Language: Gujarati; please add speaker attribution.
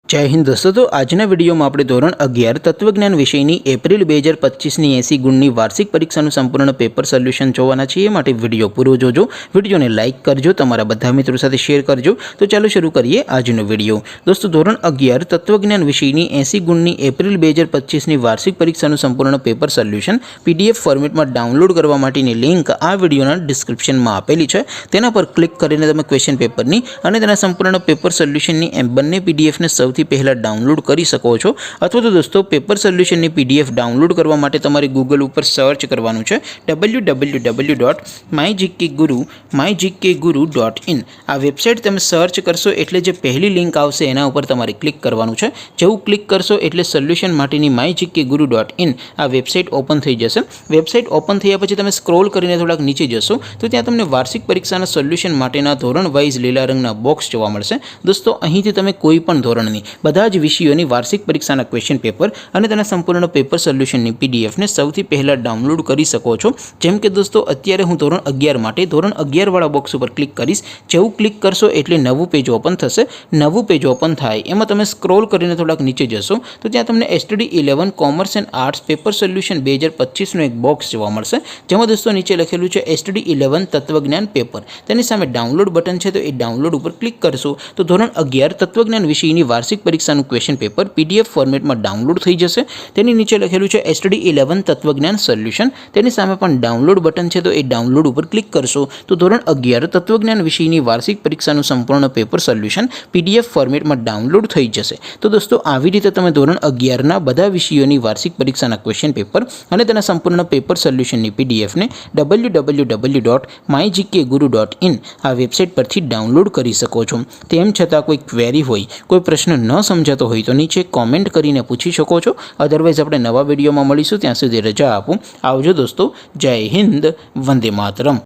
Speaker 1: जय हिंद दोस्तों। तो आजना वीडियो में આપણે ધોરણ 11 તત્વજ્ઞાન વિષયની એપ્રિલ 2025ની 80 ગુણની વાર્ષિક પરીક્ષાનું સંપૂર્ણ પેપર સોલ્યુશન જોવાના છીએ। માટે વિડિયો પૂરો જોજો, વિડિયોને લાઇક કરજો, તમારા બધા મિત્રો સાથે શેર કરજો। તો ચાલો શરૂ કરીએ આજનો વિડિયો। દોસ્તો ધોરણ 11 તત્વજ્ઞાન વિષયની 80 ગુણની એપ્રિલ 2025ની વાર્ષિક પરીક્ષાનું સંપૂર્ણ પેપર સોલ્યુશન પીડીએફ ફોર્મેટમાં ડાઉનલોડ કરવા માટેની લિંક આ વિડિયોના ડિસ્ક્રિપ્શનમાં આપેલી છે। તેના પર ક્લિક કરીને તમે ક્વેશ્ચન પેપરની અને તેના સંપૂર્ણ પેપર સોલ્યુશનની એમ બંને પીડીએફને સૌથી पहला डाउनलॉड कर सको छो। अथवा तो दोस्तों पेपर सोल्यूशन की पीडीएफ डाउनलॉड करवा माटे तमारे गूगल पर सर्च करवानुं छे www.mygkguru.in। आ वेबसाइट तमे सर्च करशो एटले जे पहली लिंक आवशे एना उपर तमारे क्लिक करवानुं छे। जेवुं क्लिक करशो एटले सोल्यूशन माटेनी mygkguru.in आ वेबसाइट ओपन थई जशे। वेबसाइट ओपन थया पछी तमे स्क्रॉल करीने थोड़ाक नीचे जशो तो त्यां तमने वार्षिक परीक्षाना सोल्यूशन माटेना धोरण वाइज लीला रंगना बॉक्स जोवा मळशे। दोस्तों અહીંથી તમે કોઈ પણ ધોરણની બધા જ વિષયોની વાર્ષિક પરીક્ષાના ક્વેશ્ચન પેપર અને તેના સંપૂર્ણ પેપર સોલ્યુશનની પીડીએફને સૌથી પહેલા ડાઉનલોડ કરી શકો છો। જેમ કે દોસ્તો અત્યારે હું ધોરણ 11 માટે ધોરણ 11 વાળા બોક્સ ઉપર ક્લિક કરીશ। જેવું ક્લિક કરશો એટલે નવું પેજ ઓપન થશે। નવું પેજ ઓપન થાય એમાં તમે સ્ક્રોલ કરીને થોડાક નીચે જશો તો ત્યાં તમને STD 11 commerce and arts paper solution 2025નું એક બોક્સ જોવા મળશે। જેમાં દોસ્તો નીચે લખેલું છે STD 11 તત્વજ્ઞાન પેપર। તેની સામે ડાઉનલોડ બટન છે તો એ ડાઉનલોડ ઉપર ક્લિક કરશો તો ધોરણ 11 તત્વજ્ઞાન વિષયની વાર્ષિક પરીક્ષાનું ક્વેશ્ચન પેપર પીડીએફ ફોર્મેટમાં ડાઉનલોડ થઈ જશે। તેની નીચે લખેલું છે STD 11 તત્વજ્ઞાન સોલ્યુશન। તેની સામે પણ ડાઉનલોડ બટન છે તો એ ડાઉનલોડ ઉપર ક્લિક કરશો તો ધોરણ 11 તત્વજ્ઞાન વિષયની વાર્ષિક પરીક્ષાનું સંપૂર્ણ પેપર સોલ્યુશન પીડીએફ ફોર્મેટમાં ડાઉનલોડ થઈ જશે। તો દોસ્તો આવી રીતે તમે ધોરણ 11ના બધા વિષયોની વાર્ષિક પરીક્ષાના ક્વેશ્ચન પેપર અને તેના સંપૂર્ણ પેપર સોલ્યુશનની પીડીએફને www.mygkguru.in આ વેબસાઇટ પરથી ડાઉનલોડ કરી શકો છો। તેમ છતાં કોઈ ક્વેરી હોય, કોઈ પ્રશ્ન ન સમજાતો હોય તો નીચે કોમેન્ટ કરીને પૂછી શકો છો। અધરવાઇઝ આપણે નવા વિડીયોમાં મળીશું, ત્યાં સુધી રજા આપો। આવજો દોસ્તો। જય હિન્દ, વંદે માતરમ।